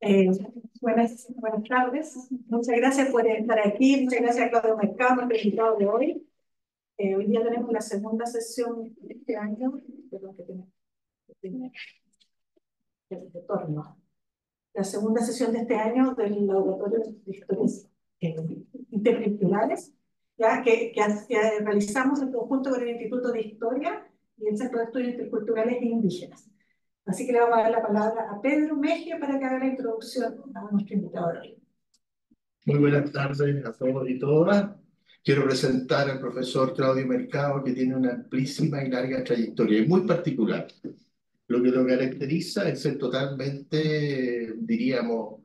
Eh, buenas tardes. Muchas gracias por estar aquí. Muchas gracias a Claudio Mercado, nuestro invitado de hoy. Hoy día tenemos la segunda sesión de este año, perdón, que tiene el retorno. La segunda sesión de este año del Laboratorio de Historias eh, Interculturales, ya que realizamos en conjunto con el Instituto de Historia y el Centro de Estudios Interculturales e Indígenas. Así que le vamos a dar la palabra a Pedro Mejía para que haga la introducción a nuestro invitado de hoy. Muy buenas tardes a todos y todas. Quiero presentar al profesor Claudio Mercado, que tiene una amplísima y larga trayectoria, y muy particular. Lo que lo caracteriza es ser totalmente, diríamos,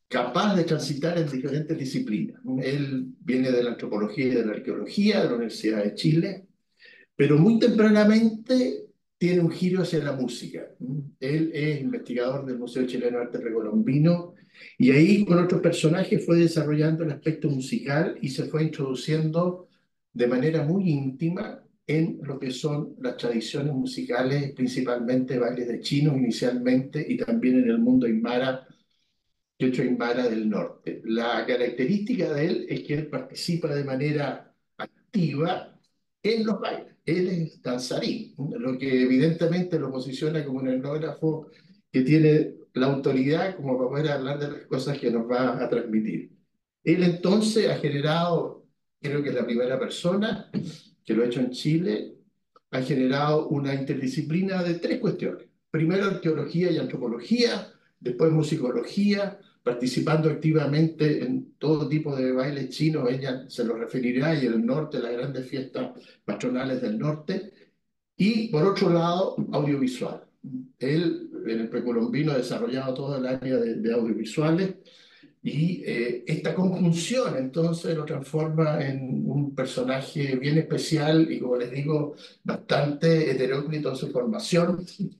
capaz de transitar en diferentes disciplinas. Él viene de la antropología y de la arqueología de la Universidad de Chile, pero muy tempranamente tiene un giro hacia la música. Él es investigador del Museo Chileno de Arte Precolombino y ahí con otros personajes fue desarrollando el aspecto musical y se fue introduciendo de manera muy íntima en lo que son las tradiciones musicales, principalmente bailes de chinos inicialmente y también en el mundo aymara, quechua aymara del norte. La característica de él es que él participa de manera activa en los bailes. Él es danzarín, lo que evidentemente lo posiciona como un etnógrafo que tiene la autoridad como para poder hablar de las cosas que nos va a transmitir. Él entonces ha generado, creo que es la primera persona que lo ha hecho en Chile, ha generado una interdisciplina de tres cuestiones. Primero arqueología y antropología, después musicología, participando activamente en todo tipo de bailes chinos, ella se lo referirá, y el norte, las grandes fiestas patronales del norte, y por otro lado, audiovisual. Él en el precolombino ha desarrollado todo el área de audiovisuales, y esta conjunción entonces lo transforma en un personaje bien especial y, como les digo, bastante heteróclito en su formación,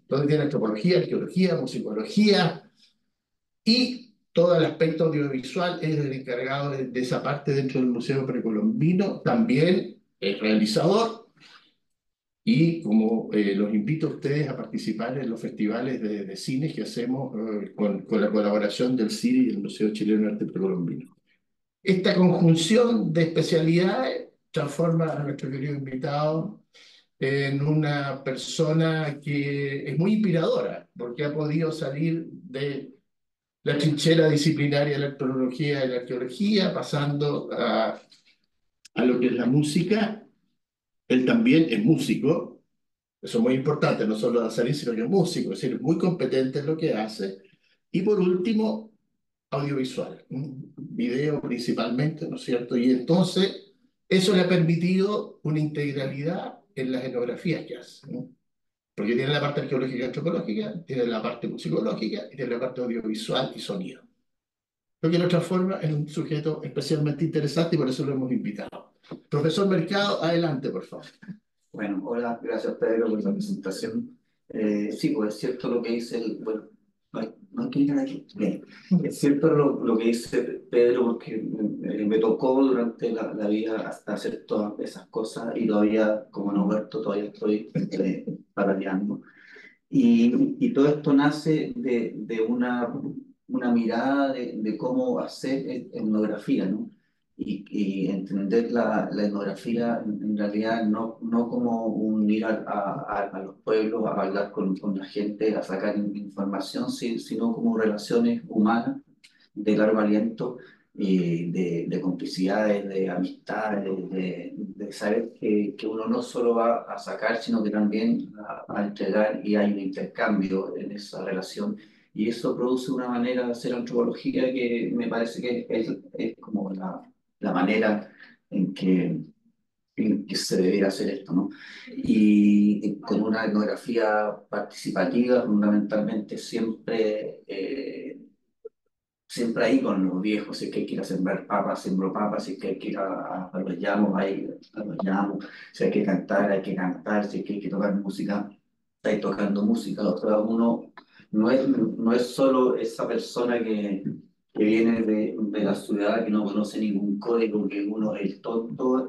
donde tiene antropología, arqueología, musicología y todo el aspecto audiovisual. Es el encargado de esa parte dentro del Museo Precolombino. También es realizador y como los invito a ustedes a participar en los festivales de cine que hacemos con la colaboración del CIRI y el Museo Chileno de Arte Precolombino. Esta conjunción de especialidades transforma a nuestro querido invitado en una persona que es muy inspiradora, porque ha podido salir de la trinchera disciplinaria de la etnología y la arqueología, pasando a lo que es la música. Él también es músico, eso es muy importante, no solo danzarín, sino que es músico, es decir, es muy competente en lo que hace. Y por último, audiovisual, video principalmente, ¿no es cierto? Y entonces eso le ha permitido una integralidad en las etnografías que hace, ¿no? Porque tiene la parte arqueológica y antropológica, tiene la parte musicológica y tiene la parte audiovisual y sonido. Lo que lo transforma en un sujeto especialmente interesante y por eso lo hemos invitado. Profesor Mercado, adelante, por favor. Bueno, hola, gracias Pedro por la presentación. Sí, pues es cierto lo que dice el, bueno, no hay que ir aquí. Bien. Es cierto lo que dice Pedro porque me tocó durante la vida hasta hacer todas esas cosas y todavía, como no he muerto, todavía estoy paraleando. Y todo esto nace de una mirada de cómo hacer etnografía, ¿no? Y entender la etnografía en realidad no como un ir a los pueblos a hablar con la gente, a sacar información, sino como relaciones humanas de largo aliento, de complicidades, de amistades, de saber que uno no solo va a sacar, sino que también a entregar y hay un intercambio en esa relación. Y eso produce una manera de hacer antropología que me parece que es como la manera en que se debería hacer esto, ¿no? Y con una etnografía participativa, fundamentalmente siempre ahí con los viejos, si es que hay que ir a sembrar papas, siembro papas, si es que hay que ir a los llamos, ahí a los llamos, si hay que cantar, si es que hay que tocar música, está tocando música. O sea, uno no es solo esa persona que viene de la ciudad, que no conoce ningún código, que uno es el tonto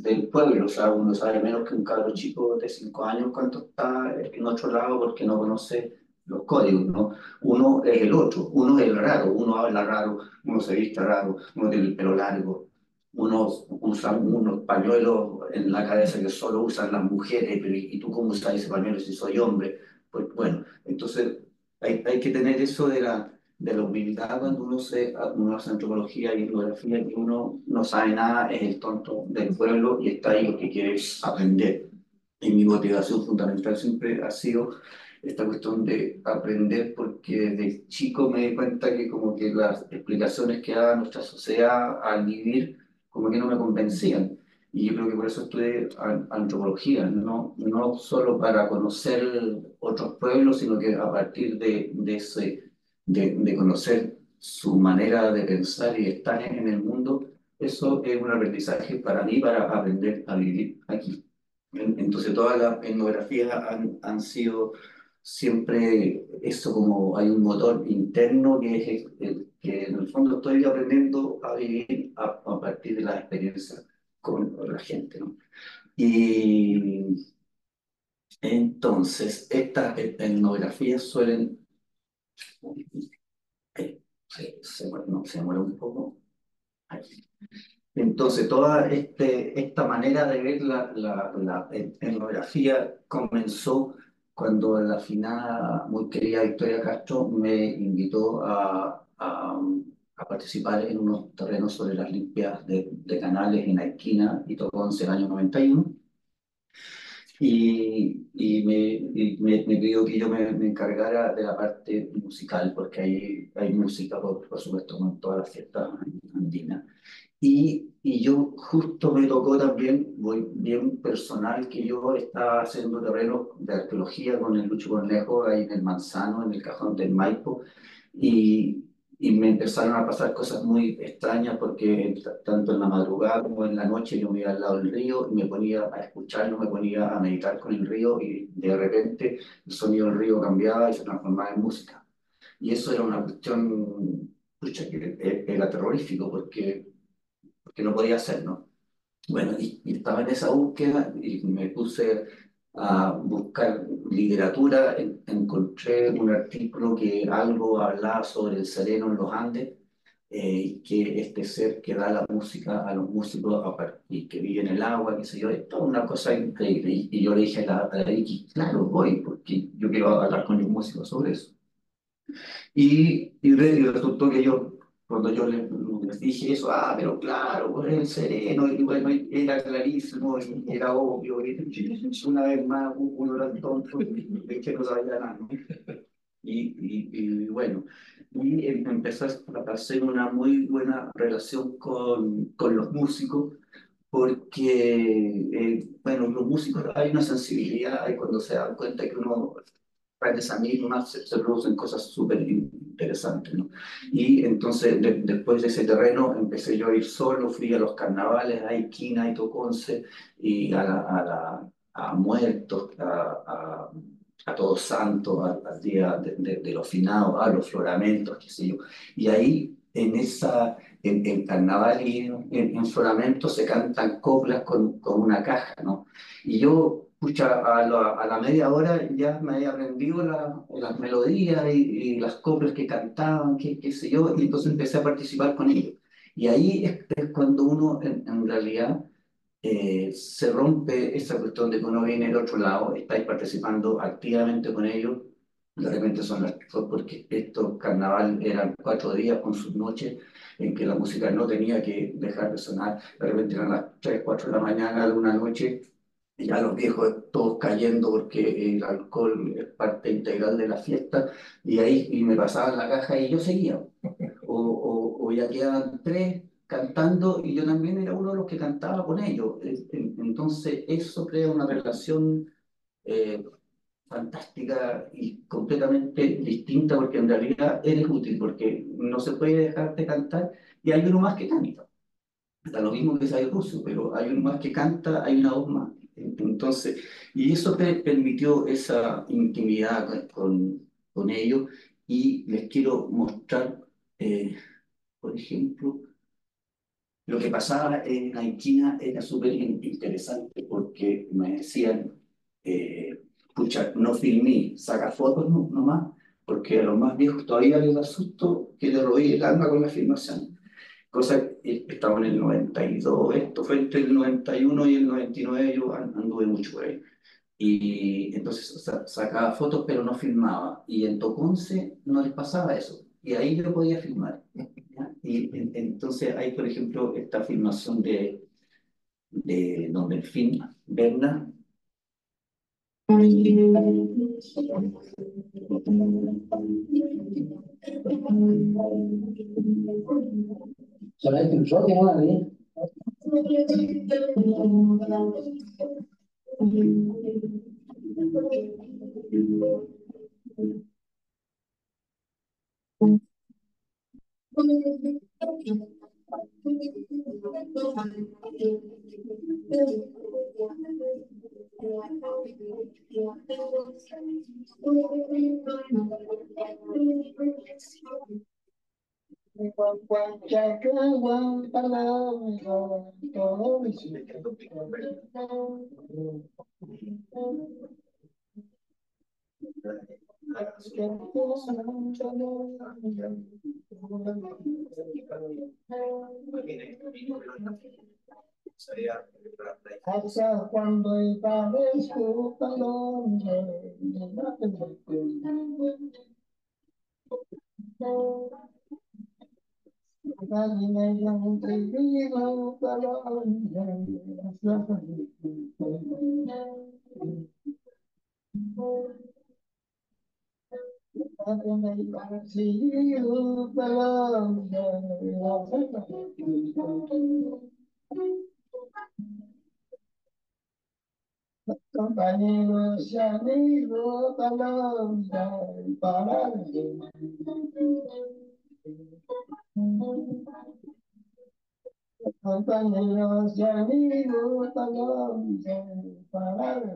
del pueblo. O sea, uno sabe menos que un cabro chico de 5 años cuánto está en otro lado porque no conoce los códigos, ¿no? Uno es el otro, uno es el raro, uno habla raro, uno se viste raro, uno tiene el pelo largo, unos usan unos pañuelos en la cabeza que solo usan las mujeres, pero ¿y tú cómo usas ese pañuelo si soy hombre? Pues bueno, entonces hay que tener eso de la humildad cuando uno hace antropología y etnografía, y uno no sabe nada, es el tonto del pueblo y está ahí porque quiere aprender. Y mi motivación fundamental siempre ha sido esta cuestión de aprender, porque desde chico me di cuenta que como que las explicaciones que daba nuestra sociedad al vivir como que no me convencían. Y yo creo que por eso estudié antropología, no solo para conocer otros pueblos, sino que a partir de conocer su manera de pensar y de estar en el mundo, eso es un aprendizaje para mí para aprender a vivir aquí. Entonces todas las etnografías han sido siempre eso, como hay un motor interno que es que en el fondo estoy aprendiendo a vivir a partir de la experiencia con la gente, ¿no? Y entonces estas etnografías suelen... no, se demora un poco. Ahí. Entonces, toda esta manera de ver la etnografía comenzó cuando la finada, muy querida Victoria Castro me invitó a participar en unos terrenos sobre las limpias de canales en Arequipa y Toconce en el año 91. Me pidió que yo me encargara de la parte musical, porque hay música, por supuesto, con todas las fiestas andinas. Y yo justo me tocó también, muy bien personal, que yo estaba haciendo terrenos de arqueología con el Lucho Cornejo ahí en el Manzano, en el Cajón del Maipo, y, y me empezaron a pasar cosas muy extrañas porque tanto en la madrugada como en la noche yo me iba al lado del río y me ponía a escucharlo, me ponía a meditar con el río y de repente el sonido del río cambiaba y se transformaba en música. Y eso era una cuestión, pucha, que era terrorífico porque no podía hacerlo. Bueno, y estaba en esa búsqueda y me puse a buscar literatura, encontré un artículo que algo hablaba sobre el sereno en los Andes, que este ser que da la música a los músicos y que vive en el agua, qué sé yo, es toda una cosa increíble. Y yo le dije a la Vicky, claro, voy, porque yo quiero hablar con los músicos sobre eso. Y resultó que cuando yo les dije eso, pero claro, pues el sereno, y bueno, y era clarísimo, y era obvio, y una vez más uno era tonto, y que no sabía nada, ¿no? Y bueno, empezó a hacer una muy buena relación con los músicos, porque, bueno, los músicos hay una sensibilidad, y cuando se dan cuenta que uno grandes amigos, se producen cosas súper interesantes, ¿no? Y entonces, después de ese terreno, empecé yo a ir solo, fui a los carnavales, a Iquina y Toconce, y a Muertos, a Todos Santos, al día de los finados, a los floramentos, qué sé yo. Y ahí, en carnaval y en floramentos, se cantan coplas con una caja, ¿no? Y yo, pucha, a la media hora ya me había aprendido las melodías y las coplas que cantaban, qué sé yo, y entonces empecé a participar con ellos. Y ahí es cuando uno, en realidad, se rompe esa cuestión de que uno viene del otro lado, estáis participando activamente con ellos, de repente fue porque estos carnaval eran 4 días con sus noches en que la música no tenía que dejar de sonar, de repente eran las 3, 4 de la mañana de una noche, y ya los viejos todos cayendo porque el alcohol es parte integral de la fiesta, y me pasaban la caja y yo seguía. O ya quedaban 3 cantando y yo también era uno de los que cantaba con ellos. Entonces eso crea una relación eh, fantástica y completamente distinta, porque en realidad eres útil, porque no se puede dejar de cantar y hay uno más que canta. Da lo mismo que sea ruso, pero hay uno más que canta, hay una voz más. Entonces, y eso te permitió esa intimidad con ellos, y les quiero mostrar, por ejemplo, lo que pasaba en Haití era súper interesante, porque me decían, pucha, no filmé, saca fotos nomás, porque a los más viejos todavía les da susto que le rodee el alma con la filmación. Cosa que estamos en el 92, esto fue entre el 91 y el 99, yo anduve mucho por ahí. Y entonces sacaba fotos, pero no filmaba. Y en Toconce no les pasaba eso. Y ahí yo podía filmar. ¿Ya? Y entonces hay, por ejemplo, esta filmación de Don Delfín, Berna. Solamente un choque, ¿no? Cuando compañeros y amigos, para compañeros y amigos, para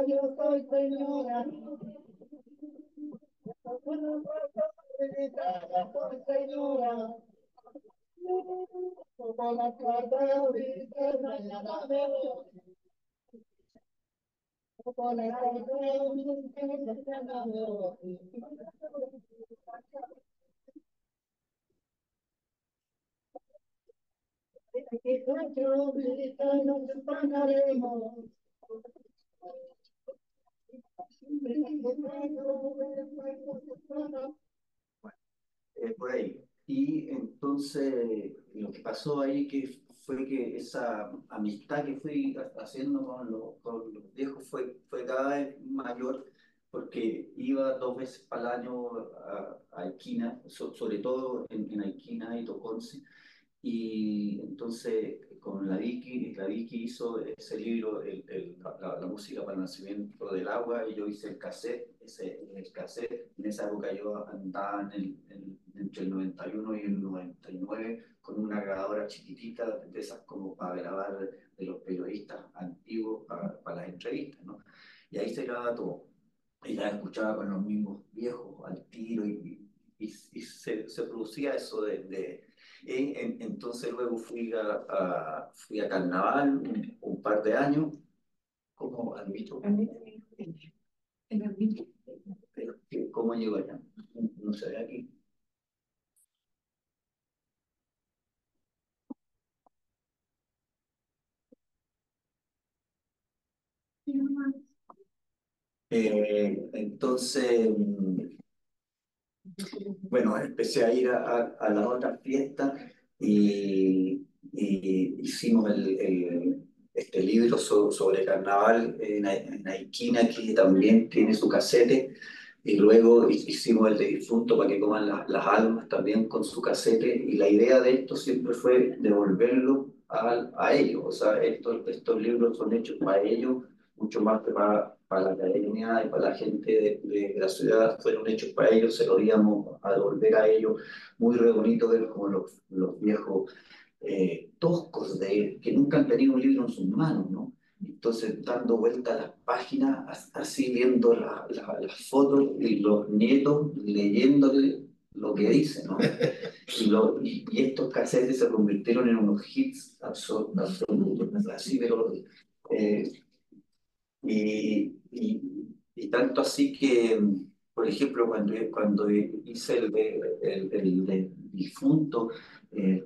yo soy señora, señora, con la carta con la por ahí. Y entonces lo que pasó ahí fue que esa amistad que fui haciendo con los viejos fue cada vez mayor porque iba 2 veces para el año a Aiquina, sobre todo en Aiquina y Toconce. Y entonces con la Vicky hizo ese libro, la música para el nacimiento del agua, y yo hice el cassette, el cassette. En esa época yo andaba entre el 91 y el 99 con una grabadora chiquitita, de esas como para grabar de los periodistas antiguos para las entrevistas, ¿no? Y ahí se graba todo. Y la escuchaba con los mismos viejos al tiro y se producía eso entonces luego fui a Carnaval un par de años como árbitro. Pero ¿cómo llegó allá? No se ve aquí. Entonces, bueno, empecé a ir a las otras fiestas y hicimos este libro sobre carnaval en Aiquina, que también tiene su casete. Y luego hicimos el de difunto para que coman las almas también con su casete. Y la idea de esto siempre fue devolverlo a ellos. O sea, estos libros son hechos para ellos, mucho más que para la academia y para la gente de la ciudad. Fueron hechos para ellos, se lo íbamos a devolver a ellos. Muy re bonito ver como los viejos toscos que nunca han tenido un libro en sus manos, ¿no? Entonces, dando vuelta a las páginas, así viendo las fotos y los nietos leyéndole lo que dice, ¿no? Y estos cassettes se convirtieron en unos hits absolutos, así, pero eh, y tanto así que, por ejemplo, cuando hice el difunto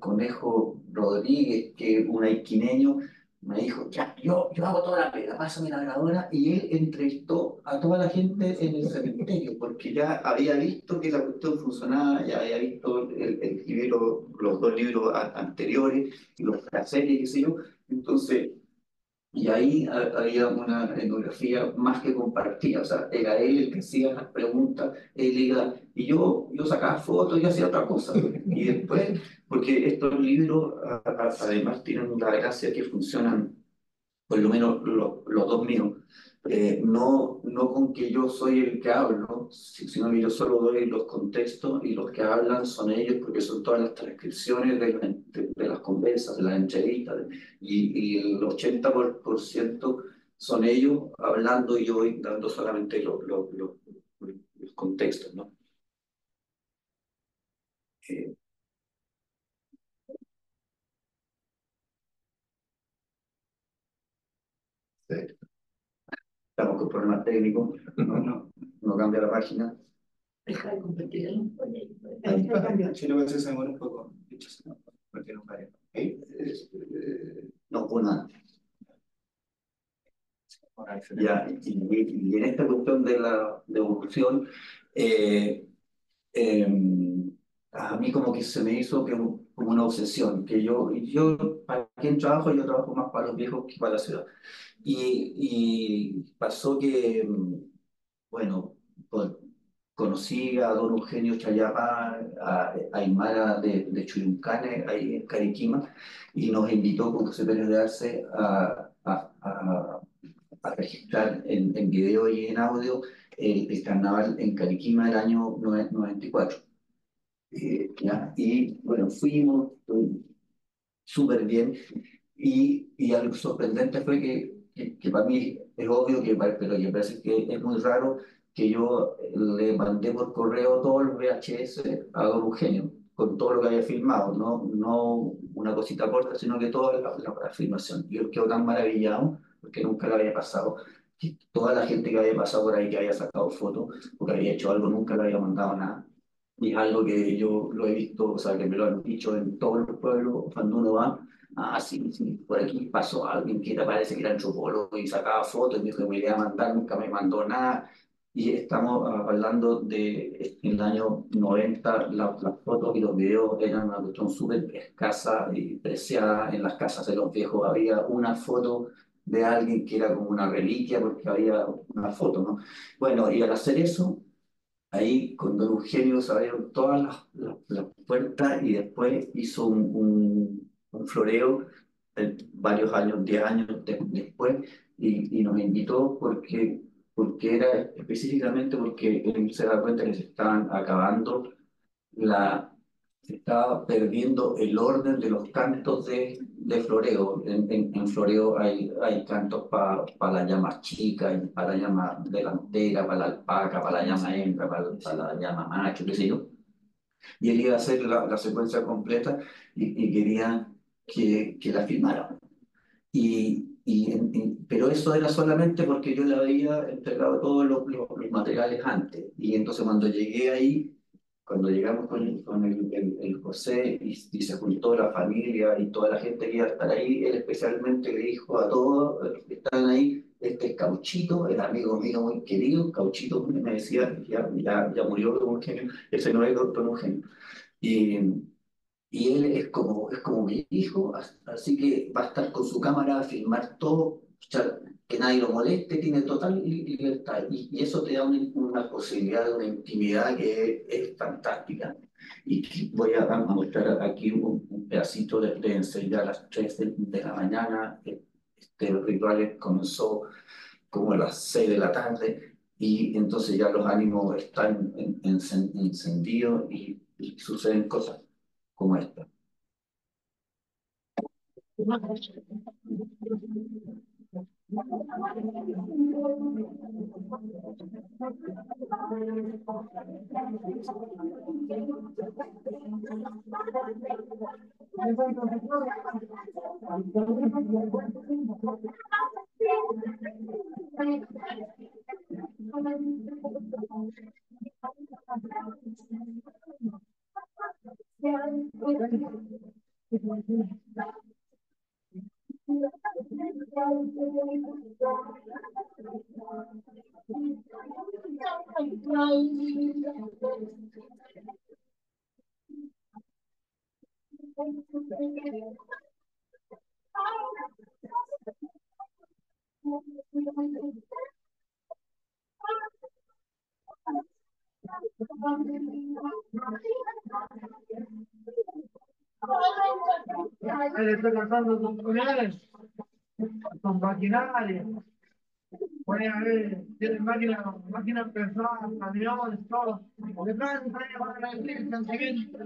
Conejo Rodríguez, que es un aiquineño, me dijo, ya, yo hago toda la pega, pásame la grabadora, y él entrevistó a toda la gente en el cementerio, porque ya había visto que la cuestión funcionaba, ya había visto el libro, los dos libros anteriores, y los cassettes, qué sé yo, entonces... Y ahí había una etnografía más que compartida, o sea, era él el que hacía las preguntas, él iba, y yo sacaba fotos y hacía otra cosa. Y después, porque estos libros además tienen la gracia que funcionan por lo menos los dos míos, no con que yo soy el que hablo, sino que yo solo doy los contextos y los que hablan son ellos porque son todas las transcripciones de las conversas, de las entrevistas, y el 80% son ellos hablando y yo voy dando solamente los contextos, ¿no? Eh, Sí. Estamos con problemas técnicos, no cambia la página. Deja de competir. Sí, lo que se demora un poco, dicho así, no, porque no parece. No, pues nada. Ahora, excelente. Ya, y en esta cuestión de la devolución, eh, eh, a mí como que se me hizo como una obsesión, que yo para quien trabajo, yo trabajo más para los viejos que para la ciudad. Y pasó que, bueno, pues, conocí a don Eugenio Chayapa, a Aymara de Chuyuncane, ahí en Cariquima, y nos invitó con José Pérez de Arce a registrar en video y en audio el carnaval en Cariquima del año 94. ¿Ya? Y bueno, fuimos súper bien y algo sorprendente fue que para mí es obvio, pero que parece que es muy raro que yo le mandé por correo todos los VHS a don Eugenio, con todo lo que había filmado, no una cosita corta, sino que toda la filmación. Yo quedo tan maravillado, porque nunca le había pasado, que toda la gente que había pasado por ahí, que había sacado fotos, porque había hecho algo, nunca le había mandado nada. Y es algo que yo lo he visto, o sea, que me lo han dicho en todos los pueblos cuando uno va. Ah, sí, sí, por aquí pasó alguien que te parece que era antropólogo y sacaba fotos y me dijo que me iba a mandar, nunca me mandó nada. Y estamos hablando de en el año 90, las fotos y los videos eran una cuestión súper escasa y preciada. En las casas de los viejos había una foto de alguien que era como una reliquia porque había una foto, ¿no? Bueno, y al hacer eso, ahí con don Eugenio se abrieron todas las puertas y después hizo un floreo varios años, 10 años después, y nos invitó porque era específicamente porque él se da cuenta que se estaban acabando la, se estaba perdiendo el orden de los cantos de floreo. En floreo hay cantos para la llama chica, para la llama delantera, para la alpaca, para la llama hembra, para la llama macho, qué sé yo. Y él iba a hacer la secuencia completa y quería que la filmara. Pero eso era solamente porque yo le había entregado todos los materiales antes. Y entonces cuando llegué ahí, cuando llegamos con el José y se juntó la familia y toda la gente que iba a estar ahí, él especialmente le dijo a todos los que estaban ahí, este es Cauchito, el amigo mío muy querido, Cauchito me decía, ya murió Don Eugenio, ese no es Don Eugenio. Y, y él es como mi hijo, así que va a estar con su cámara a filmar todo. O sea, que nadie lo moleste, tiene total libertad. Y eso te da una posibilidad de una intimidad que es fantástica. Y voy a mostrar aquí un pedacito de enseguida a las 3 de la mañana. Este ritual comenzó como a las 6 de la tarde y entonces ya los ánimos están encendidos y suceden cosas como esta. Le estoy cortando con maquinaria. Puede haber, tienen máquinas pesadas, camiones, todo. Detrás trae para la iglesia, siguiente.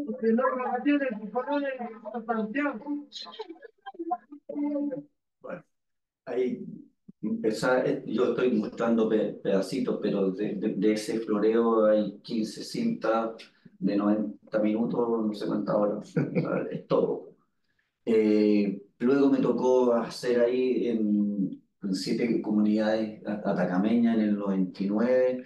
Porque no la tiene, ponerle Santiago. Bueno, ahí yo estoy mostrando pedacitos, pero de ese floreo hay 15 cintas de 90 minutos, no sé cuántas horas, es todo. Luego me tocó hacer ahí en 7 comunidades atacameñas en el 99,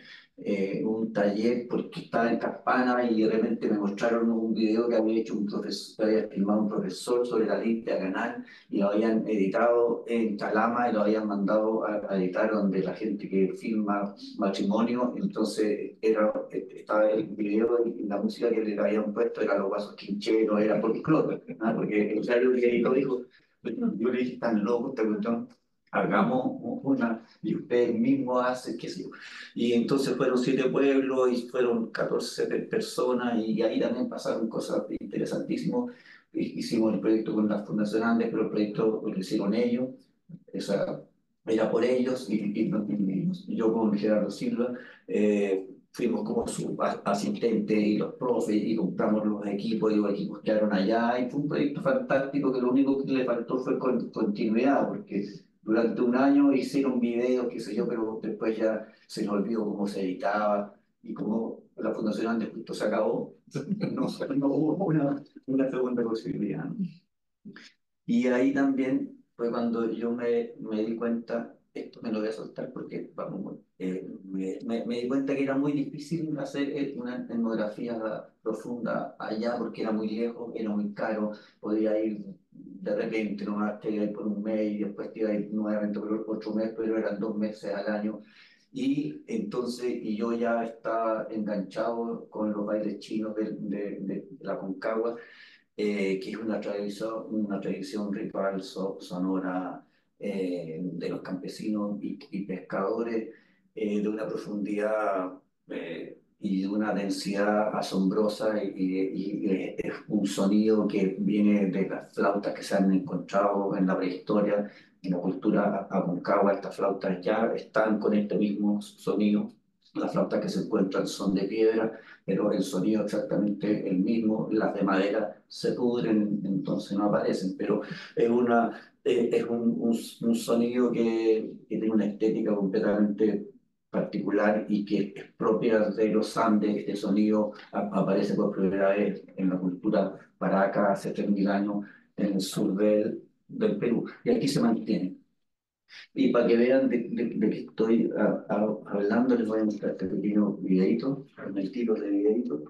un taller porque estaba en Campana y de repente me mostraron un video que había hecho un profesor, que había filmado un profesor sobre la limpia canal y lo habían editado en Calama y lo habían mandado a editar donde la gente que filma matrimonio, entonces estaba el video y la música que le habían puesto era Los Vasos Quincheros, era folclore, ¿ah? Porque el diario que editó dijo, yo le dije, están locos, esta cuestión, hagamos una, y ustedes mismos hacen, qué sé yo. Y entonces fueron 7 pueblos y fueron 14 personas y ahí también pasaron cosas interesantísimas. Hicimos el proyecto con la Fundación Andes, pero el proyecto lo hicieron ellos, esa, era por ellos y yo con Gerardo Silva fuimos como su asistente y los profes y compramos los equipos y los equipos quedaron allá y fue un proyecto fantástico que lo único que le faltó fue continuidad porque durante un año hicieron videos, qué sé yo, pero después ya se nos olvidó cómo se editaba y como la Fundación Andes justo se acabó, no hubo una segunda posibilidad, ¿no? Y ahí también fue cuando yo me di cuenta, esto me lo voy a soltar porque vamos, me di cuenta que era muy difícil hacer una etnografía profunda allá porque era muy lejos, era muy caro, podía ir de repente, nomás te iba a ir por un mes y después te iba a ir nuevamente por otro mes, pero eran 2 meses al año. Y entonces, y yo ya estaba enganchado con los bailes chinos de la Concagua, que es una tradición ritual sonora de los campesinos y pescadores de una profundidad y de una densidad asombrosa y es un sonido que viene de las flautas que se han encontrado en la prehistoria, en la cultura Aconcagua. Estas flautas ya están con este mismo sonido. Las flautas que se encuentran son de piedra, pero el sonido exactamente el mismo. Las de madera se pudren, entonces no aparecen, pero es un sonido que tiene una estética completamente particular y que es propia de los Andes. Este sonido aparece por primera vez en la cultura paraca hace 3.000 años en el sur del Perú, y aquí se mantiene. Y para que vean de qué estoy hablando, les voy a mostrar este pequeño videito, el tipo de videito.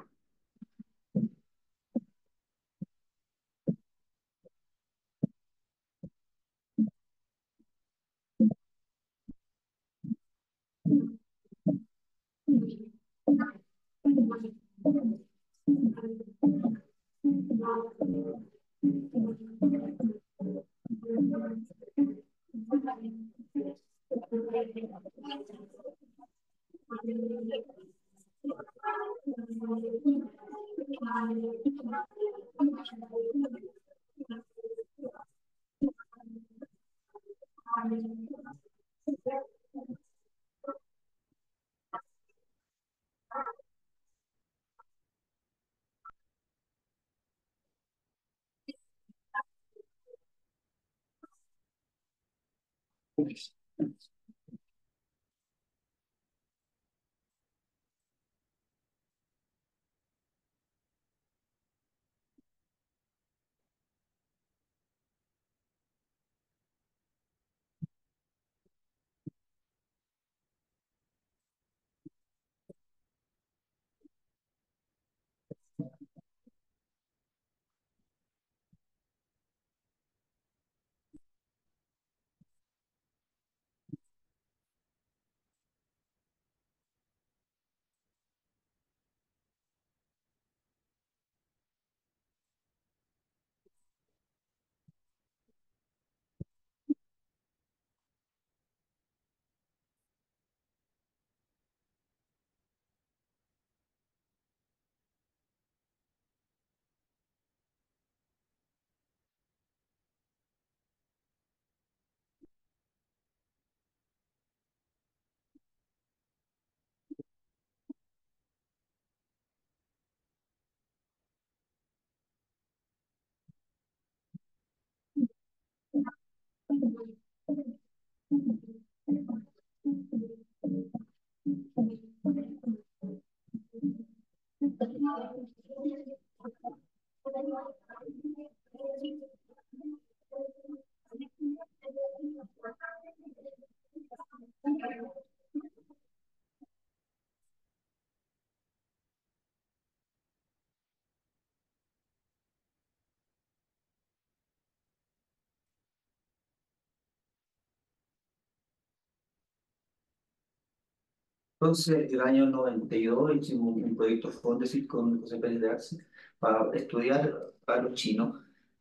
Entonces, el año 92 hicimos un proyecto Fondesit con José Pérez de Arce para estudiar a los chinos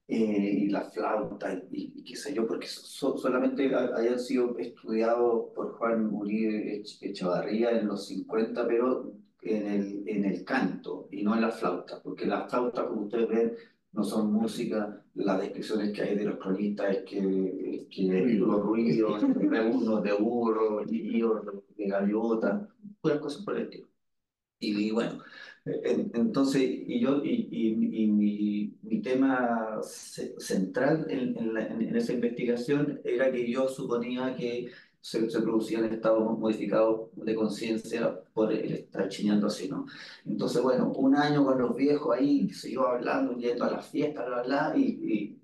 y la flauta y qué sé yo, porque solamente hayan sido estudiados por Juan Uribe Echavarría en los 50, pero en el canto y no en la flauta, porque la flauta, como ustedes ven, no son música. Las descripciones que hay de los cronistas es que los ruidos de uno, de burro, líos, de gaviota, puras cosas por el estilo. Y bueno, entonces, mi tema central en esa investigación era que yo suponía que se producían estados modificados de conciencia por el estar chiñando así, ¿no? Entonces, bueno, un año con los viejos ahí, se iba hablando, yendo a las fiestas, bla, bla, y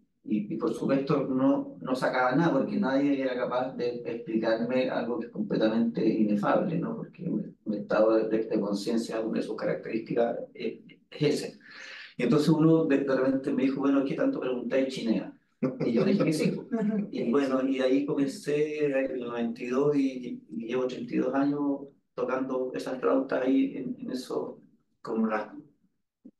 por supuesto no sacaba nada porque nadie era capaz de explicarme algo que es completamente inefable, ¿no? Porque un estado de conciencia, una de sus características es ese. Y entonces uno de repente me dijo, bueno, ¿qué tanto preguntáis chinea? Y yo dije que sí. Y bueno, y ahí comencé en el 92 y llevo 32 años tocando esas flautas ahí en eso, como las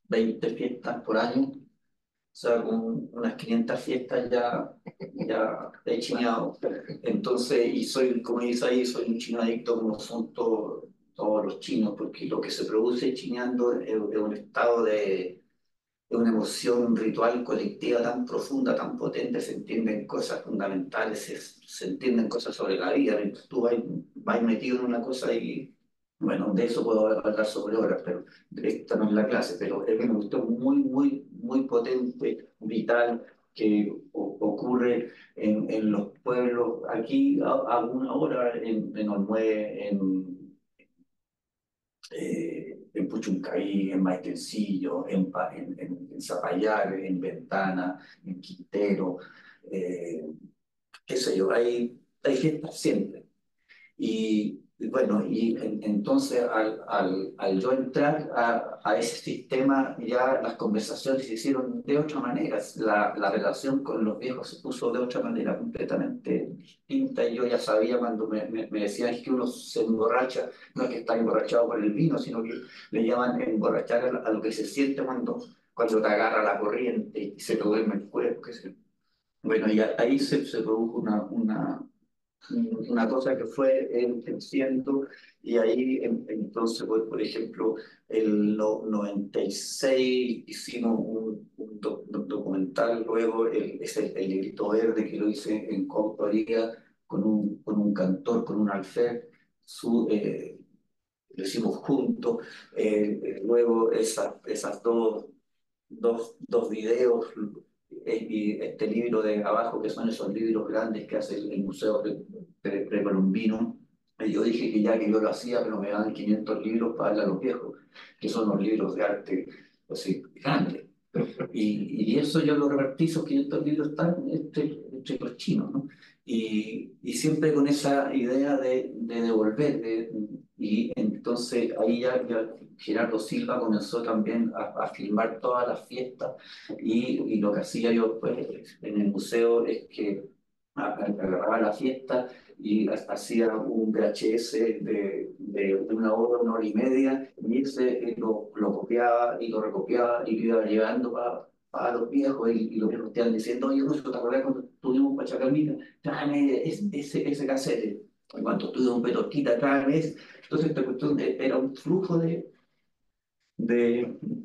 20 fiestas por año. O sea, con unas 500 fiestas ya he chineado. Entonces, y soy, como dice ahí, soy un chino adicto como son todos los chinos, porque lo que se produce chineando es un estado de una emoción ritual colectiva tan profunda, tan potente, se entienden cosas fundamentales, se entienden cosas sobre la vida. Tú vas metido en una cosa y, bueno, de eso puedo hablar sobre horas, pero esta no es la clase, pero es que me gustó muy potente, vital, que ocurre en los pueblos, aquí a una hora en Olmué, en Puchuncaví, en Maitencillo, en Zapallar, en Ventana, en Quintero, eh, qué sé yo, hay fiestas siempre. Y bueno, entonces al yo entrar a ese sistema, ya las conversaciones se hicieron de otra manera, la relación con los viejos se puso de otra manera completamente distinta. Y yo ya sabía cuando me decían que uno se emborracha, no es que está emborrachado por el vino, sino que le llaman emborrachar a lo que se siente cuando cuando te agarra la corriente y se te duerme el cuerpo, qué sé yo. Bueno, y ahí se produjo una cosa que fue el enciendo, y ahí entonces, pues, por ejemplo, el 96 hicimos un documental, luego el Librito Verde que lo hice en coautoría con un cantor, con un alfer, lo hicimos juntos, luego esas dos videos, y este libro de abajo, que son esos libros grandes que hace el Museo Precolombino. Y yo dije que ya que yo lo hacía, pero me daban 500 libros para darle a los viejos, que son los libros de arte así, grandes. Y eso yo lo repartí, esos 500 libros están entre los chinos, ¿no? Y siempre con esa idea de devolver. Y entonces ahí ya Gerardo Silva comenzó también a filmar todas las fiestas, y lo que hacía yo pues, en el museo es que agarraba la fiesta y hacía un VHS de una hora y media, y ese lo copiaba y lo recopiaba y lo iba llevando para los viejos, y los viejos te iban diciendo, oye, Ruso, ¿te acuerdas cuando estuvimos en Pachacalmita? Tráeme ese cassette. En cuanto estuvimos en Petorquita, tráeme ese. Entonces esta cuestión era un flujo de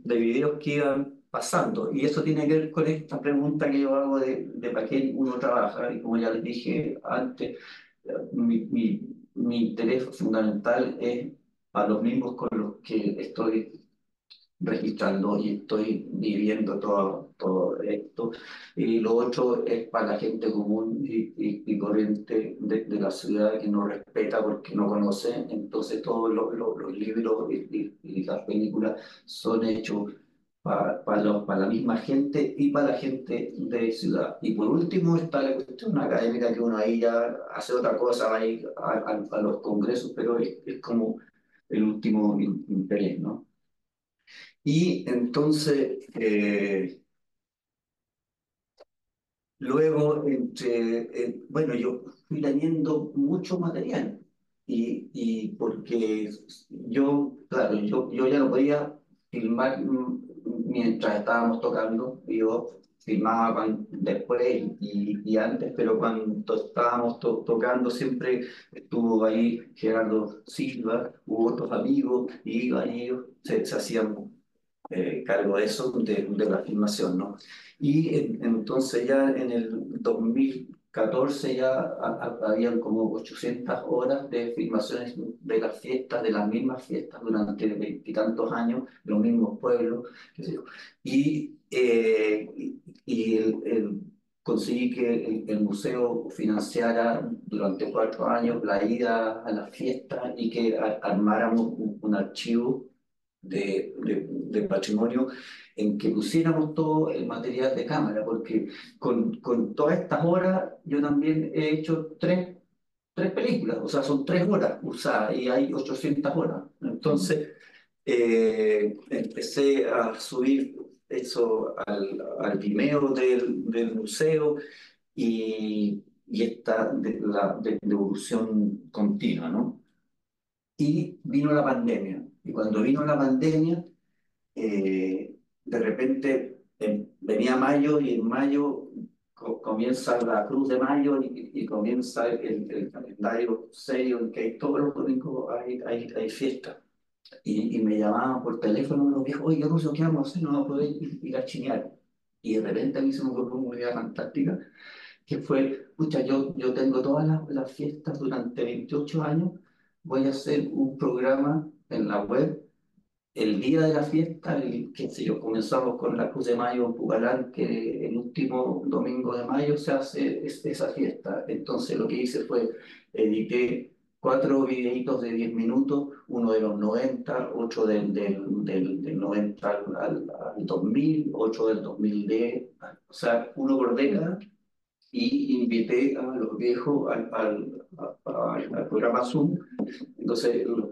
videos que iban pasando. Y eso tiene que ver con esta pregunta que yo hago de para qué uno trabaja. Y como ya les dije antes, mi interés fundamental es a los mismos con los que estoy registrando y estoy viviendo todo esto. Y lo otro es para la gente común y corriente de la ciudad que no respeta porque no conoce. Entonces todos los libros y las películas son hechos para la misma gente y para la gente de ciudad. Y por último está la cuestión académica, que uno ahí ya hace otra cosa, va a ir a los congresos, pero es como el último interés, ¿no? Y entonces, luego, bueno, yo fui leyendo mucho material, y porque yo, claro, yo ya no podía filmar mientras estábamos tocando, yo filmaba después y antes, pero cuando estábamos tocando siempre estuvo ahí Gerardo Silva, hubo otros amigos, y iban y ellos se hacían cargo de eso, de la filmación, ¿no? Y entonces ya en el 2014 ya habían como 800 horas de filmaciones de las fiestas, de las mismas fiestas durante veintitantos años, los mismos pueblos, qué sé yo. Y conseguí que el museo financiara durante 4 años la ida a las fiestas, y que armáramos un archivo de patrimonio en que pusiéramos todo el material de cámara, porque con todas estas horas yo también he hecho tres películas, o sea, son 3 horas usadas y hay 800 horas. Entonces, empecé a subir eso al Vimeo del museo, y esta la devolución continua, ¿no? Y vino la pandemia. Y cuando vino la pandemia, de repente venía mayo, y en mayo comienza la Cruz de Mayo, y comienza el calendario serio en que todos los domingos hay fiesta. Y me llamaban por teléfono los viejos, oye, Ruso, ¿qué vamos a hacer? No vamos a poder ir a chinear. Y de repente a mí se me ocurrió una idea fantástica, que fue, pucha, yo tengo todas las fiestas durante 28 años, voy a hacer un programa en la web el día de la fiesta, qué sé yo, comenzamos con la Cruz de Mayo en Pucarán, que el último domingo de mayo se hace esa fiesta. Entonces lo que hice fue, edité 4 videitos de 10 minutos, uno de los 90, otro del 90 al 2000, otro del 2010, o sea, uno por década, y invité a los viejos al programa Zoom. Entonces los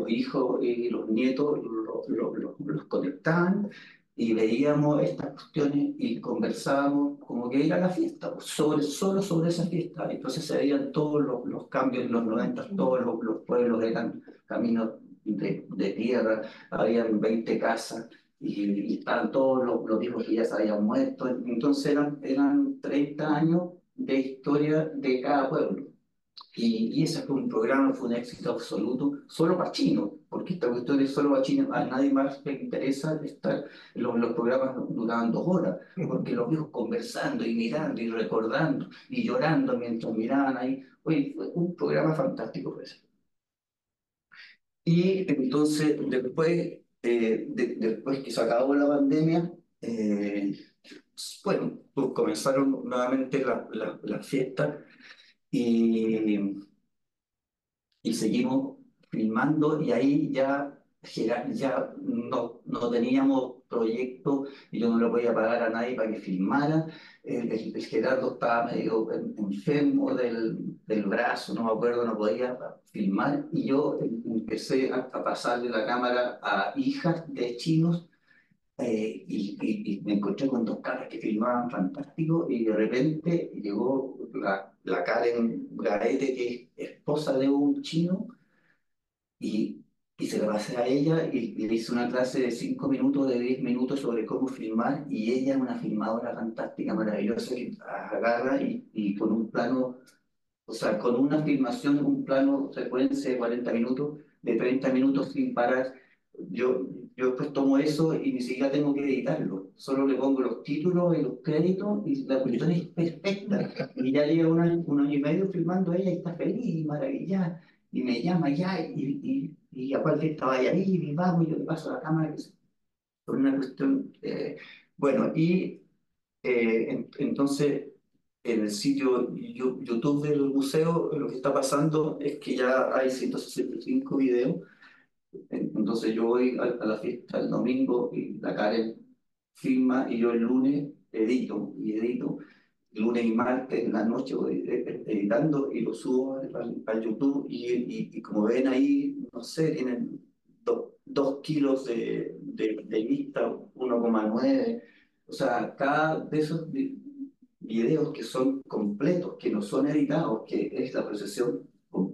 hijos y los nietos los conectaban, y veíamos estas cuestiones y conversábamos como que era la fiesta, pues, solo sobre esa fiesta. Entonces se veían todos los cambios en los 90, todos los pueblos eran caminos de tierra, habían 20 casas, y estaban todos los viejos que ya se habían muerto. Entonces eran 30 años de historia de cada pueblo. Y ese fue un programa, fue un éxito absoluto, solo para chinos, porque esta cuestión es solo para chinos, a nadie más le interesa estar, los programas duraban 2 horas, porque los viejos conversando y mirando y recordando y llorando mientras miraban ahí. Oye, fue un programa fantástico fue ese. Y entonces, después que se acabó la pandemia, bueno, pues comenzaron nuevamente las fiestas y y seguimos filmando y ahí ya no teníamos proyecto y yo no le podía pagar a nadie para que filmara. El Gerardo estaba medio enfermo del brazo, no me acuerdo, no podía filmar y yo empecé a pasarle la cámara a hijas de chinos y me encontré con 2 caras que filmaban fantástico y de repente llegó la Karen Gaete, que es esposa de un chino, y, y se la pasé a ella y le hice una clase de 5 minutos, de 10 minutos sobre cómo filmar y ella es una filmadora fantástica, maravillosa, que agarra y con un plano, o sea, con una filmación, un plano secuencia de 40 minutos, de 30 minutos sin parar. Yo, yo después tomo eso y ni siquiera tengo que editarlo. Solo le pongo los títulos y los créditos y la cuestión es perfecta. Y ya lleva un año y medio filmando ella y está feliz y maravillada. Y me llama ya y aparte estaba ahí y vamos, yo le paso la cámara. Por una cuestión, bueno, y entonces, en el sitio YouTube del museo, lo que está pasando es que ya hay 165 videos. Entonces, yo voy a la fiesta el domingo y la Karen filma y yo el lunes edito y edito. Lunes y martes en la noche voy editando y lo subo al YouTube y como ven ahí, no sé, tienen 2 kilos de vista, 1,9. O sea, cada de esos videos que son completos, que no son editados, que es la procesión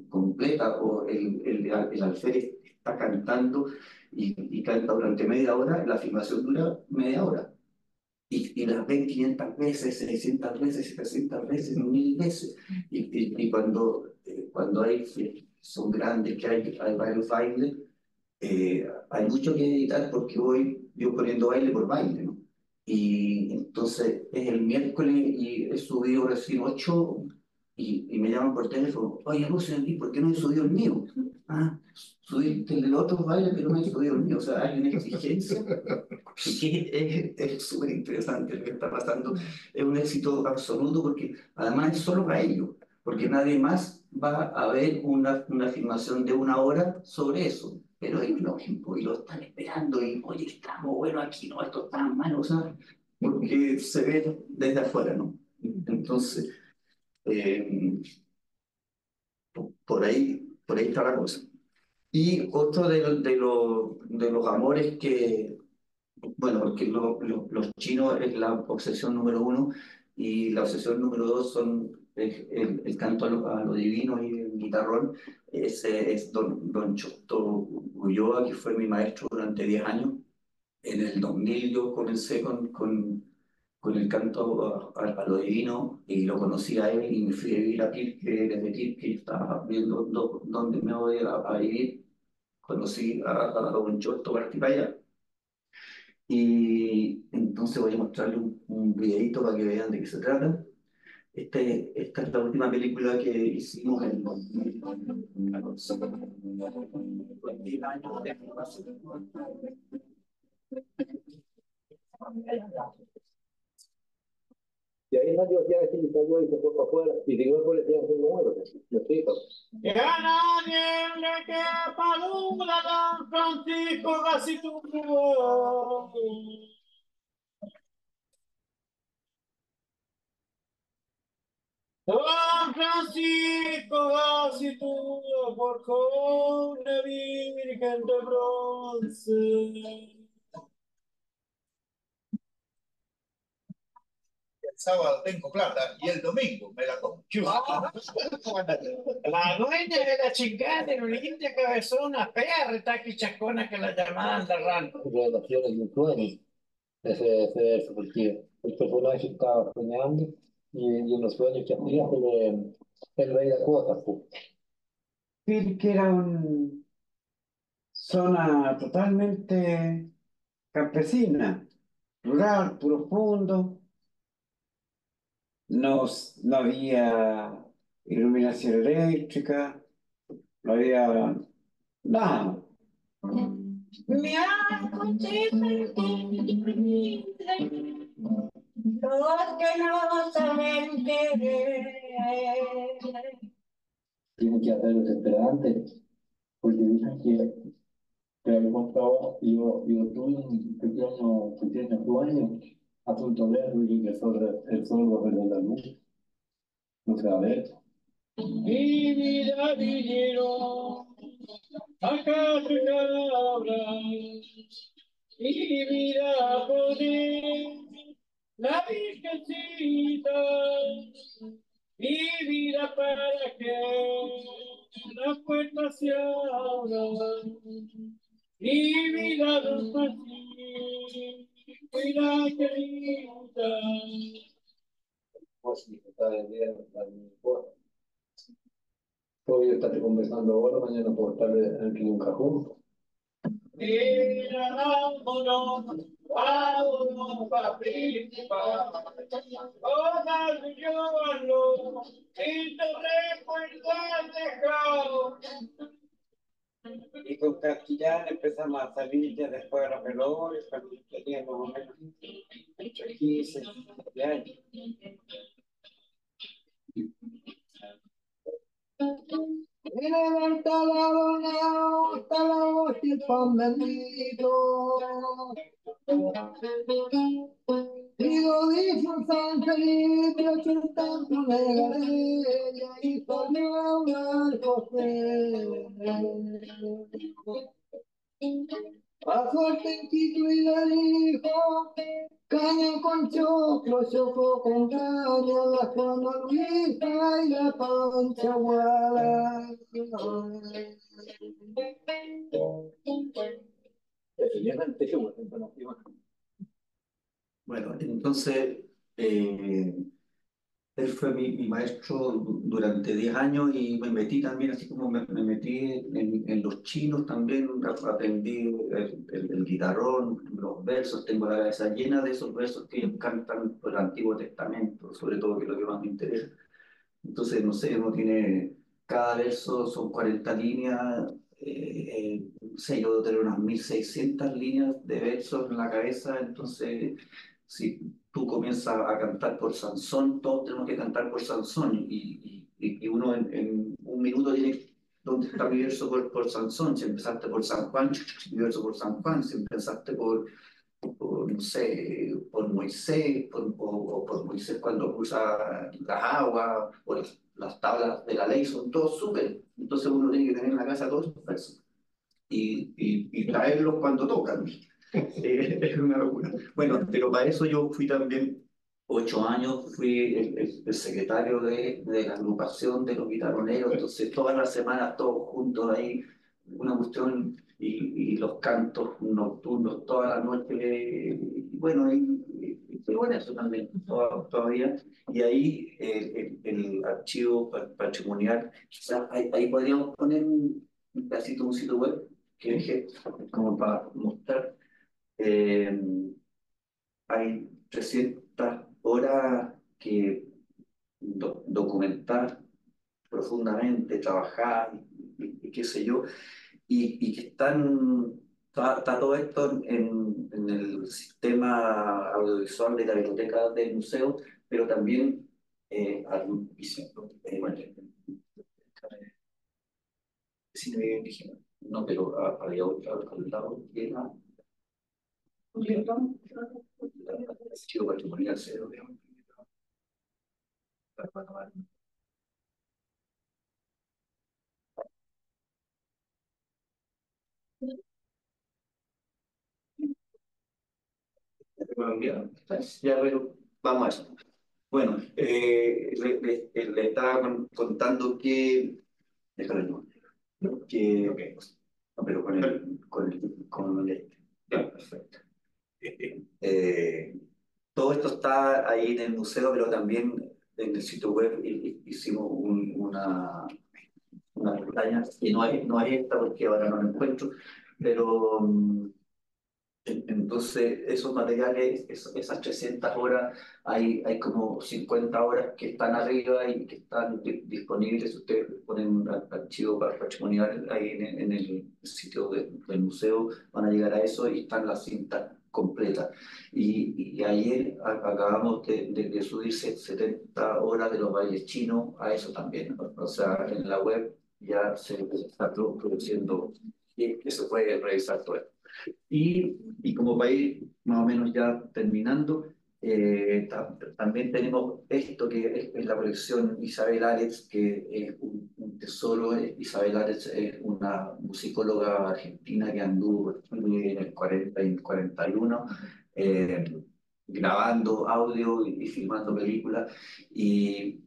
completa, o el alférez está cantando y canta durante media hora, la filmación dura media hora. Y las ven 500 veces, 600 veces, 700 veces, 1000 veces. Y cuando son grandes, que hay varios bailes, hay mucho que editar porque voy yo poniendo baile por baile, ¿no? Y entonces es el miércoles y he subido recién 8 y me llaman por teléfono, oye, Lucio, ¿y por qué no he subido el mío? Ah, subiste el del otro baile, pero no he subido el mío. O sea, hay una exigencia y que es súper interesante lo que está pasando. Es un éxito absoluto porque además es solo para ellos, porque nadie más va a ver una filmación de 1 hora sobre eso. Pero ellos lo ven pues, y lo están esperando y, oye, estamos bueno aquí, no, esto está mal, o sea, porque se ve desde afuera, ¿no? Entonces, eh, por ahí está la cosa. Y otro de los amores que, bueno, porque los chinos es la obsesión número uno y la obsesión número dos son el canto a lo divino y el guitarrón. Ese es don Chosto Ulloa, que fue mi maestro durante 10 años. En el 2000 yo comencé con el canto a lo divino y lo conocí a él y me fui a vivir a Pirque, desde Pirque estaba viendo dónde me voy a vivir. Conocí a don Chosto Partí para allá. Y entonces voy a mostrarle un videito para que vean de qué se trata. Esta es la última película que hicimos en 2014. 10 años de animación. Y ahí nadie hacía decir que salió y se fue para afuera. Y de nuevo le decían que no muero. ¿Me explico? Que a nadie le quepa duda, don Francisco Gacitúa. Don Francisco Gacitúa forjó una virgen de bronce. sábado tengo plata y el domingo me la como. La dueña de la chingada de una india cabezona, perra, taqui chascona que la llamaban de rancho. Relaciones mutuales, ese porque el personaje estaba soñando y en los sueños que hacía se le veía cosas, pues. Que era una zona totalmente campesina, rural, profundo, no, no había iluminación eléctrica, no había nada. Me acontece los que no saben querer. Tiene que hacer desesperante, porque dicen que al contado yo tuve un pequeño sueño a punto de ver y que el sol lo de la luz, no sé, a ver. Mi vida vinieron acá sus palabras y vida poner la virgencita, mi vida para que las puertas se abran, mi vida no es así, cuida querida. Pues sí, está bien, hoy estaré conversando ahora, mañana puedo estar aquí en un cajón. Mira, vámonos, vámonos para principal. Todas yo y te recuerdas dejado. Y con Castillán empezamos a salir ya después de los velorios, cuando tenía más o menos 15, 17 años. Levanta la luna, hasta la voz y pan bendito. Y lo dijo San Felipe, que el tanto negaré, y salió a hablar José. Pasó el penquito y le dijo, caña con choclo, choco con caña, la Juana Luisa y la Pancha Guala. Bueno, entonces, él fue mi maestro durante 10 años y me metí también, así como me metí en los chinos también, aprendí el guitarrón, los versos, tengo la cabeza llena de esos versos que ellos cantan por el Antiguo Testamento, sobre todo, que es lo que más me interesa. Entonces, no sé, uno tiene, cada verso son 40 líneas, no sé, yo debo tener unas 1600 líneas de versos en la cabeza, entonces, si tú comienzas a cantar por Sansón, todos tenemos que cantar por Sansón, y uno en un minuto tiene, ¿dónde está mi verso por Sansón? Si empezaste por San Juan, mi verso por San Juan, si empezaste por, no sé, por Moisés, o por Moisés cuando cruza las aguas, o las tablas de la ley, son todos súper. Entonces uno tiene que tener en la casa todos esos versos y traerlos cuando tocan. Es una locura. Bueno, pero para eso yo fui también 8 años, fui el secretario de la agrupación de los guitarroneros, entonces todas las semanas todos juntos ahí, una cuestión, y los cantos nocturnos toda la noche, y bueno, y fue bueno eso también todavía, y ahí el archivo patrimonial, quizás ahí podríamos poner un pedacito de un sitio web que dejé como para mostrar. eh, Hay 300 horas que documentar profundamente, trabajar y qué sé yo, y que está todo esto en el sistema audiovisual de la biblioteca del museo, pero también bueno, cine video indígena. No, pero había otra al lado que era el archivo patrimonial cero, digamos. Colombiano. Ya, pero vamos a eso. Bueno, le estaba contando que, déjalo no, que, no, pero con el ya, perfecto. Eh, Todo esto está ahí en el museo, pero también en el sitio web hicimos una pestaña, que no es esta porque ahora no la encuentro, pero entonces, esos materiales, esas 300 horas, hay como 50 horas que están arriba y que están disponibles. Si ustedes ponen un archivo patrimonial ahí en el sitio del museo, van a llegar a eso y están las cintas completas. Y ayer acabamos de subir 70 horas de los bailes chinos a eso también. O sea, en la web ya se está produciendo y que se puede revisar todo esto. Y como país, más o menos ya terminando, también tenemos esto que es la colección Isabel Aretz, que es un tesoro. Isabel Aretz es una musicóloga argentina que anduvo en el 40 y el 41, eh, grabando audio y filmando películas. Y,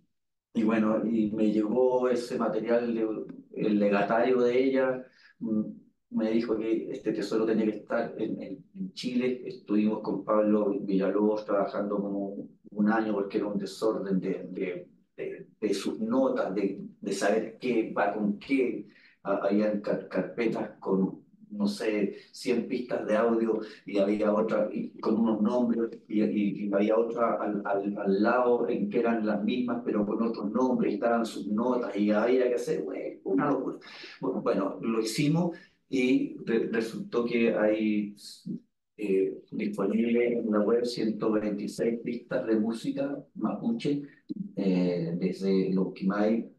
y bueno, y me llegó ese material, el legatario de ella. mm, Me dijo que este tesoro tenía que estar en Chile. Estuvimos con Pablo Villalobos trabajando como un año porque era un desorden de sus notas, de saber qué va con qué. Habían carpetas con, no sé, 100 pistas de audio y había otra con unos nombres y había otra al lado en que eran las mismas pero con otros nombres y estaban sus notas y había que hacer, bueno, una locura. Bueno, lo hicimos y resultó que hay disponible en la web 126 pistas de música mapuche, desde Lonquimay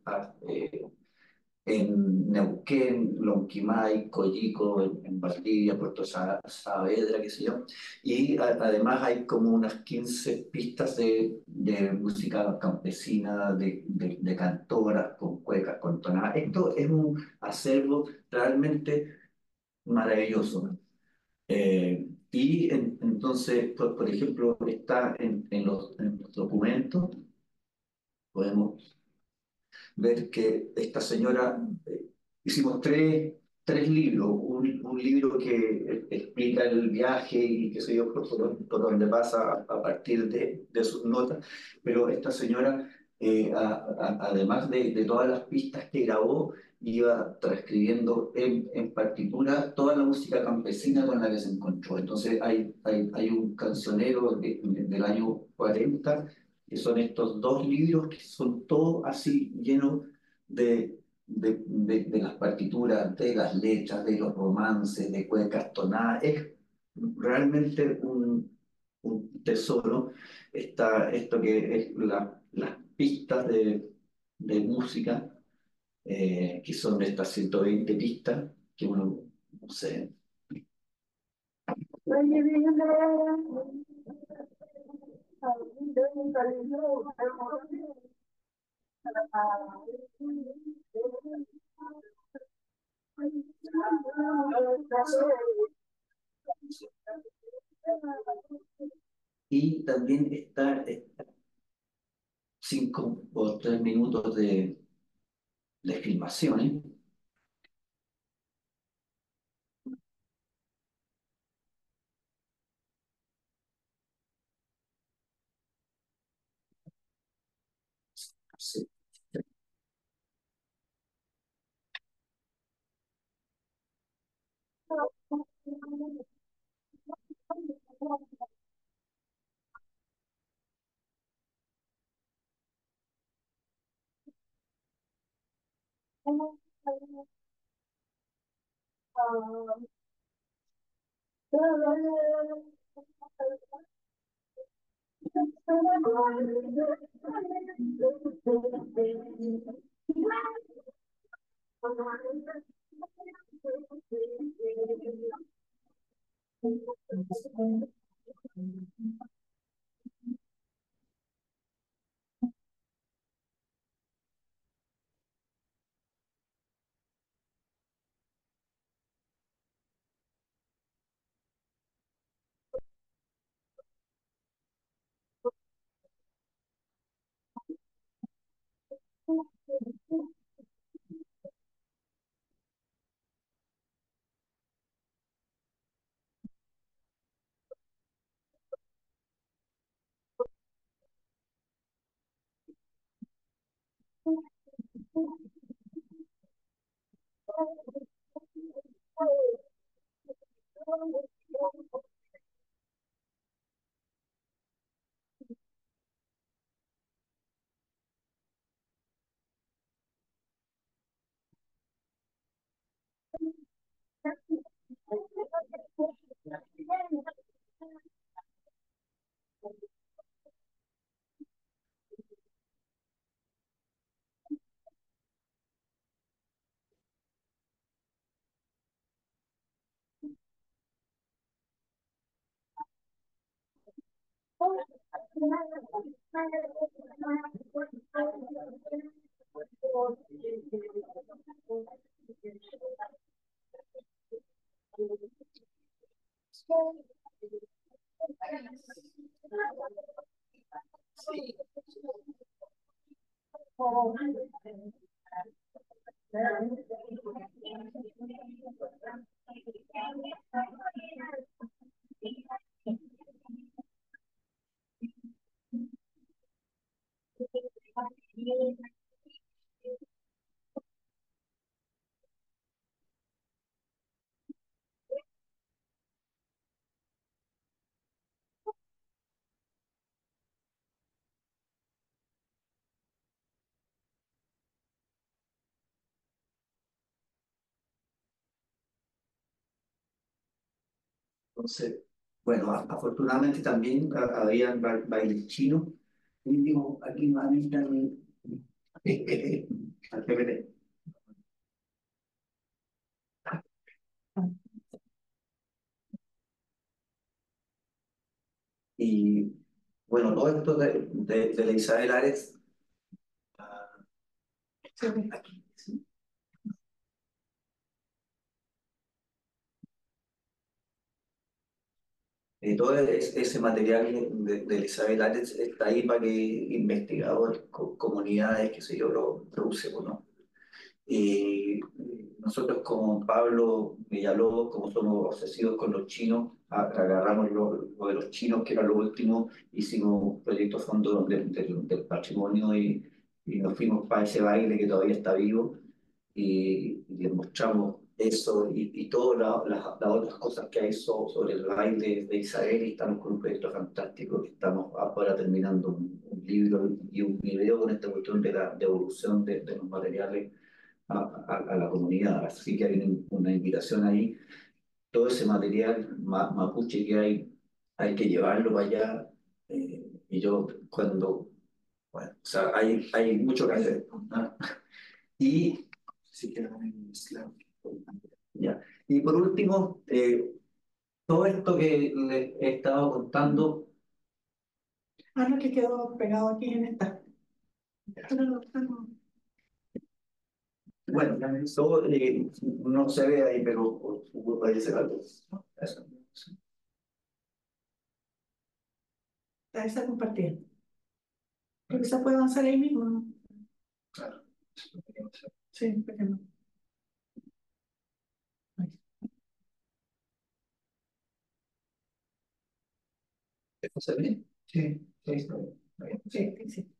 en Neuquén, Lonquimay, Coyico, en Valdivia, Puerto Saavedra, qué sé yo. Y además hay como unas 15 pistas de música campesina, de cantoras, con cuecas, con tonadas. Esto es un acervo realmente maravilloso. Entonces, por ejemplo, está en los documentos, podemos ver que esta señora, hicimos tres libros, un libro que explica el viaje y qué sé yo, por donde pasa a partir de sus notas, pero esta señora, además de todas las pistas que grabó, iba transcribiendo en partitura toda la música campesina con la que se encontró. Entonces hay un cancionero del año 40 que son estos dos libros que son todos así llenos de las partituras, de las letras, de los romances, de cuecas tonadas. Es realmente un tesoro. Está esto que es las pistas de música, que son de estas 120 pistas, que uno, no sé. Y también está 5 o 3 minutos de filmaciones. Sí. Entonces, bueno, afortunadamente también había bailes chinos. Y digo, aquí no hay al PPT. Y bueno, todo esto de la Isabel Ares, ah, aquí, ¿sí? Todo ese material de Elizabeth Ares está ahí para que investigadores, comunidades, qué sé yo, lo usemos, ¿no? Y nosotros como Pablo Villalobos, como somos obsesivos con los chinos, agarramos lo de los chinos, que era lo último, hicimos un proyecto a fondo del patrimonio y nos fuimos para ese baile que todavía está vivo y les mostramos eso y todas las otras cosas que hay sobre el baile de Isabel y estamos con un proyecto fantástico que estamos ahora terminando un libro y un video con esta cuestión de la devolución de los materiales a la comunidad. Así que hay una invitación ahí. Todo ese material mapuche que hay que llevarlo para allá. Y yo cuando, bueno, o sea, hay mucho que hacer, ¿no? Y, Sí que eran en Islam. ya. Y por último, todo esto que les he estado contando, Ah, no, que quedó pegado aquí en esta. bueno, todo, no se ve ahí, pero puede ser algo. Eso. Esa compartida. Porque se puede avanzar ahí mismo, ¿no? Claro, eso lo queríamos hacer. Sí, ¿por qué no? ¿Esto se ve? Sí, sí, está bien. Está bien. Sí, sí.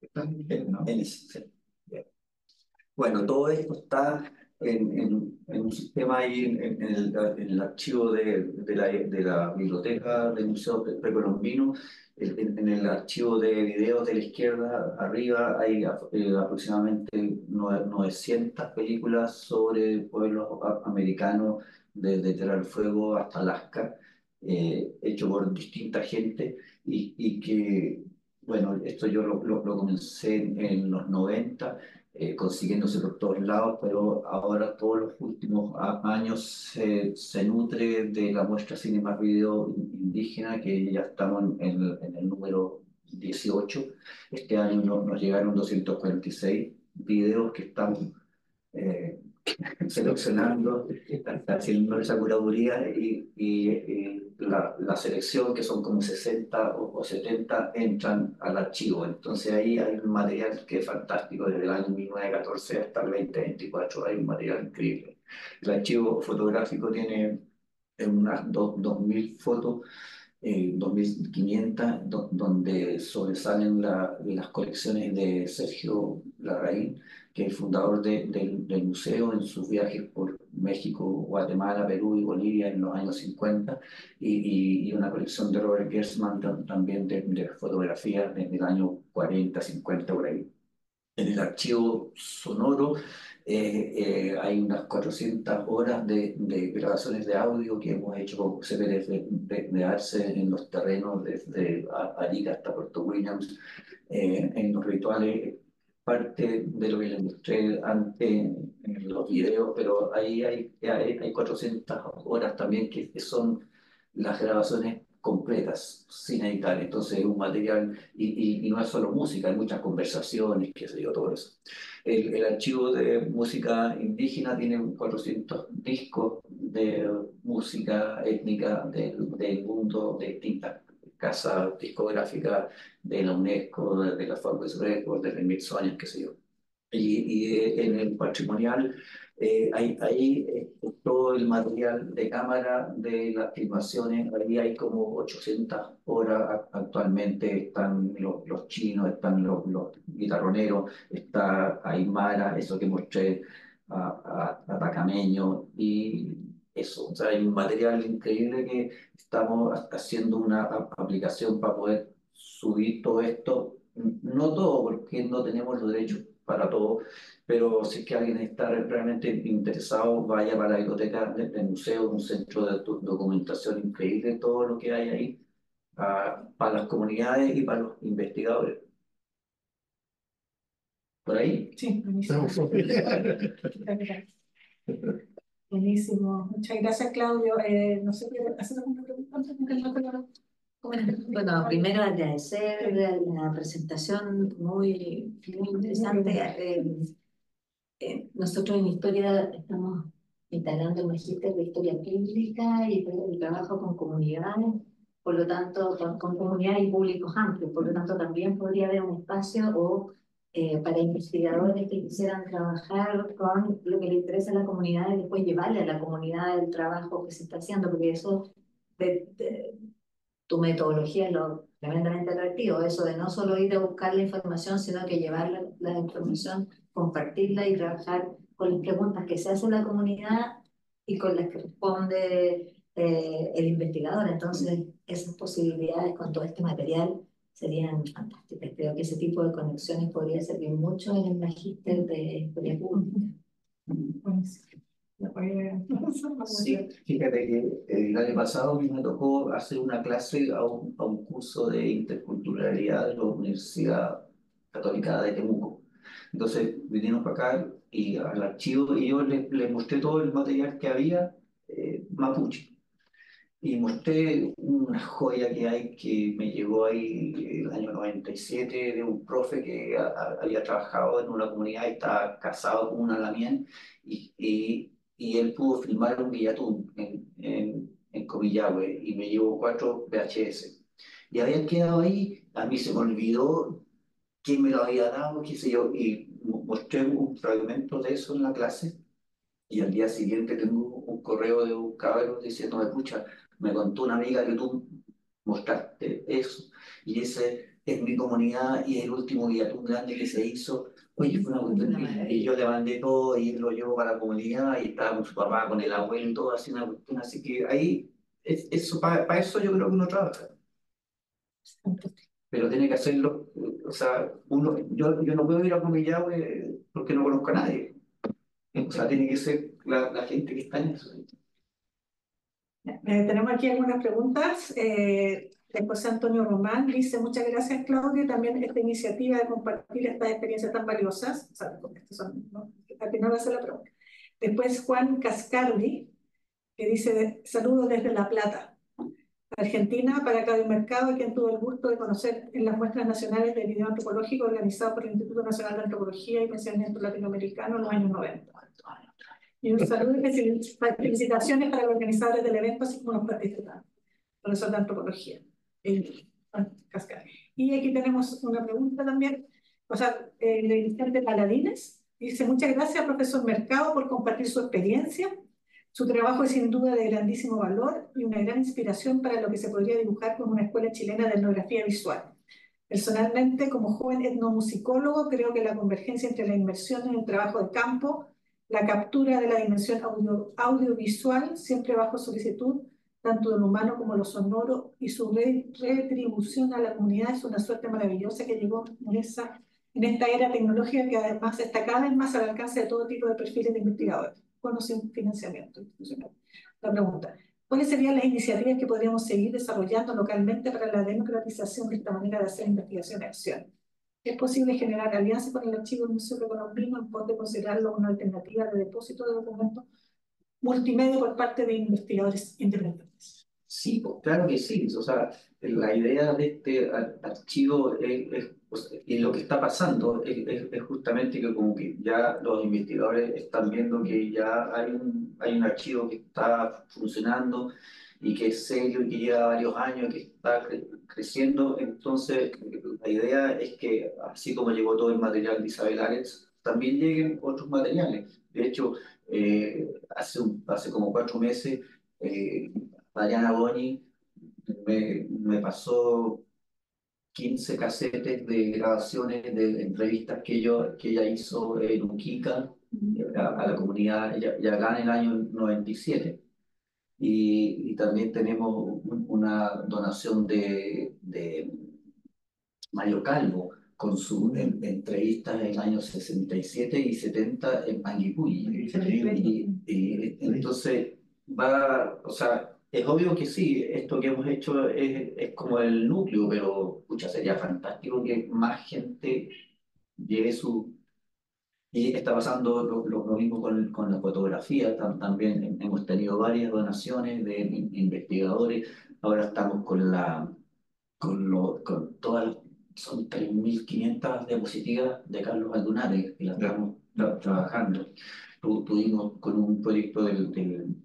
Está bien, ¿no? En ese, sí. Bien. Bueno, todo esto está en un sistema ahí en el archivo de la biblioteca del Museo Precolombino, en el archivo de videos de la izquierda, arriba hay aproximadamente 900 películas sobre pueblos americanos, desde Tierra del Fuego hasta Alaska, hecho por distinta gente y que, bueno, esto yo lo comencé en los 90 consiguiéndose por todos lados, pero ahora todos los últimos años se nutre de la muestra Cine más Video indígena, que ya estamos en el número 18. Este año nos llegaron 246 videos que estamos eh, seleccionando, haciendo esa curaduría y la selección, que son como 60 o 70, entran al archivo. Entonces ahí hay un material que es fantástico, desde el año 1914 hasta el 2024 hay un material increíble. El archivo fotográfico tiene unas 2.000 fotos 2500, donde sobresalen las colecciones de Sergio Larraín, que es el fundador del museo en sus viajes por México, Guatemala, Perú y Bolivia en los años 50, y una colección de Robert Gersman también de fotografías desde el año 40, 50 por ahí. En el archivo sonoro hay unas 400 horas de grabaciones de audio que hemos hecho con CPLs de Arce en los terrenos desde Arica hasta Puerto Williams, en los rituales, parte de lo que les mostré antes en los videos, pero ahí hay 400 horas también que son las grabaciones completas, sin editar. Entonces es un material, y no es solo música, hay muchas conversaciones, qué sé yo, todo eso. El archivo de música indígena tiene 400 discos de música étnica del mundo, de distintas casas discográficas de la UNESCO, de la Focus Records, de Smithsonian, qué sé yo. Y en el patrimonial ahí todo el material de cámara de las filmaciones, ahí hay como 800 horas actualmente, están los chinos, están los guitarroneros, está Aymara, eso que mostré, a Tacameño, y eso, o sea, hay un material increíble que estamos haciendo una aplicación para poder subir todo esto, no todo, porque no tenemos los derechos para todo, pero si es que alguien está realmente interesado, vaya para la biblioteca del museo, un centro de documentación increíble, todo lo que hay ahí, para las comunidades y para los investigadores. ¿Por ahí? Sí, buenísimo. Buenísimo. Muchas gracias, Claudio. No sé, ¿haces alguna pregunta antes de que no te la comente? Bueno, primero agradecer la presentación muy interesante. Nosotros en Historia estamos instalando el magíster de Historia Clínica y el trabajo con comunidades, por lo tanto, con comunidades y públicos amplios, por lo tanto también podría haber un espacio para investigadores que quisieran trabajar con lo que le interesa a la comunidad y después llevarle a la comunidad el trabajo que se está haciendo, porque eso tu metodología es lo tremendamente atractivo, eso de no solo ir a buscar la información, sino que llevar la información, compartirla y trabajar con las preguntas que se hace la comunidad y con las que responde el investigador. Entonces, esas posibilidades con todo este material serían fantásticas. Creo que ese tipo de conexiones podría servir mucho en el magíster de historia pública. Buenísimo. Sí, fíjate que el año pasado a mí me tocó hacer una clase a un curso de interculturalidad de la Universidad Católica de Temuco. Entonces vinieron para acá y al archivo y yo les mostré todo el material que había mapuche. Y mostré una joya que hay que me llegó ahí el año 97 de un profe que había trabajado en una comunidad y estaba casado con una lamien y él pudo filmar un Villatún en Comillahue y me llevó 4 VHS. Y habían quedado ahí, a mí se me olvidó quién me lo había dado, qué sé yo, y mostré un fragmento de eso en la clase. Y al día siguiente tengo un correo de un cabrón diciendo, escucha, me contó una amiga que tú mostraste eso, y ese es mi comunidad y es el último guillatún grande que se hizo. Oye, fue una cuestión increíble. Y yo le mandé todo y él lo llevó para la comunidad y estaba con su papá, con el abuelo y todo, así una cuestión. Así que ahí, eso, para eso yo creo que uno trabaja. Pero tiene que hacerlo, o sea, yo no puedo ir a Comillahue porque no conozco a nadie. O sea, tiene que ser la gente que está en eso. Tenemos aquí algunas preguntas. De José Antonio Román dice: muchas gracias, Claudio, y también esta iniciativa de compartir estas experiencias tan valiosas. O sea, estos son, ¿no? Al final va a ser la pregunta. Después Juan Cascardi, que dice: saludos desde La Plata, Argentina, para Claudio Mercado, quien tuvo el gusto de conocer en las muestras nacionales de video antropológico organizado por el Instituto Nacional de Antropología y Pensamiento Latinoamericano en los años 90. Y un saludo y felicitaciones para los organizadores del evento, así como los participantes, profesor de antropología. Y aquí tenemos una pregunta también, o sea, el Vicente Paladines dice: muchas gracias, profesor Mercado, por compartir su experiencia. Su trabajo es sin duda de grandísimo valor y una gran inspiración para lo que se podría dibujar como una escuela chilena de etnografía visual. Personalmente, como joven etnomusicólogo, creo que la convergencia entre la inmersión en el trabajo de campo, la captura de la dimensión audiovisual, siempre bajo solicitud, tanto de lo humano como lo sonoro, y su retribución a la comunidad es una suerte maravillosa que llegó en esta era tecnológica que además está cada vez más al alcance de todo tipo de perfiles de investigadores, con sin financiamiento institucional. La pregunta: ¿cuáles serían las iniciativas que podríamos seguir desarrollando localmente para la democratización de esta manera de hacer investigación y acción? ¿Es posible generar alianzas con el archivo del Museo Precolombino en pos de considerarlo una alternativa de depósito de documentos multimedia por parte de investigadores independientes? Sí, pues, claro que sí. O sea, la idea de este archivo y lo que está pasando es justamente que como que ya los investigadores están viendo que ya hay un archivo que está funcionando y que es serio y que lleva varios años, que está creciendo. Entonces, la idea es que así como llegó todo el material de Isabel Aretz, también lleguen otros materiales. De hecho, hace como 4 meses, Mariana Boni me pasó 15 casetes de grabaciones de entrevistas que ella hizo en Uquica a la comunidad, ya acá en el año 97. Y también tenemos una donación de Mario Calvo con sus entrevistas en los años 67 y 70 en Panguipulli. Entonces o sea, es obvio que sí, esto que hemos hecho es como el núcleo, pero pucha, sería fantástico que más gente lleve su... Y está pasando lo mismo con la fotografía. También hemos tenido varias donaciones de investigadores. Ahora estamos con todas son 3.500 diapositivas de Carlos Aldunares que la estamos trabajando. Tuvimos con un proyecto del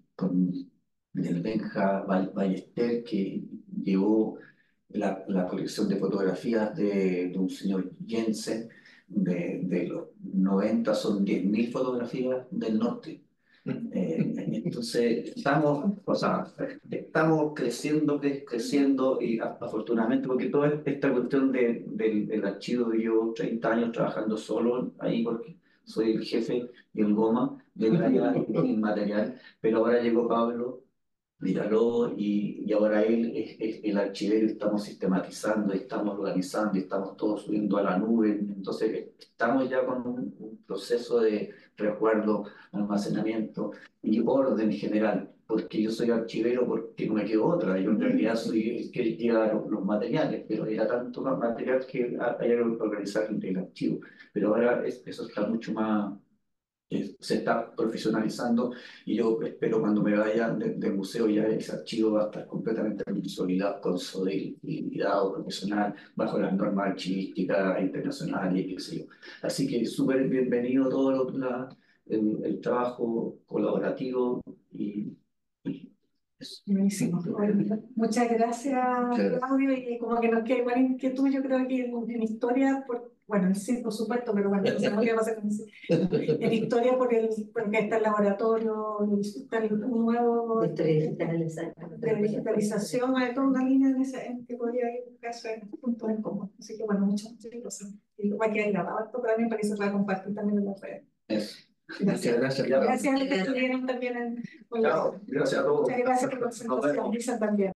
Benja Ballester, que llevó la colección de fotografías de un señor Jensen. De los 90 son 10.000 fotografías del norte. Entonces estamos creciendo y afortunadamente, porque toda esta cuestión del archivo, yo 30 años trabajando solo ahí porque soy el jefe y el goma del área inmaterial, pero ahora llegó Pablo Villalobos y ahora él es el archivero. Estamos sistematizando, estamos organizando, estamos todos subiendo a la nube. Entonces estamos ya con un proceso de resguardo, almacenamiento y orden general, porque yo soy archivero porque no me quedo otra. Yo en realidad soy el que lleva los materiales, pero era tanto más material que hay que organizar el archivo. Pero ahora eso está mucho más... se está profesionalizando, y yo espero cuando me vaya del museo ya ese archivo va a estar completamente consolidado, profesional, bajo las normas archivísticas internacionales y qué sé yo. Así que súper bienvenido todo el trabajo colaborativo y eso. Buenísimo. Muchas gracias, Claudio. Y como que nos queda igual inquietud, yo creo que en historia, bueno, sí, por supuesto, pero bueno, no sabemos qué va a pasar con eso. En historia, porque está el laboratorio, está un nuevo de digitalización, hay toda una línea en que podría ir buscarse en puntos en común. Así que bueno, muchas cosas. Y va a quedar grabado esto, pero a mí me parece que va a compartir también en las redes. Eso. Gracias. Gracias. Gracias a los que estuvieron también Chao. Gracias a todos. Muchas gracias por la presentación. Lisa también.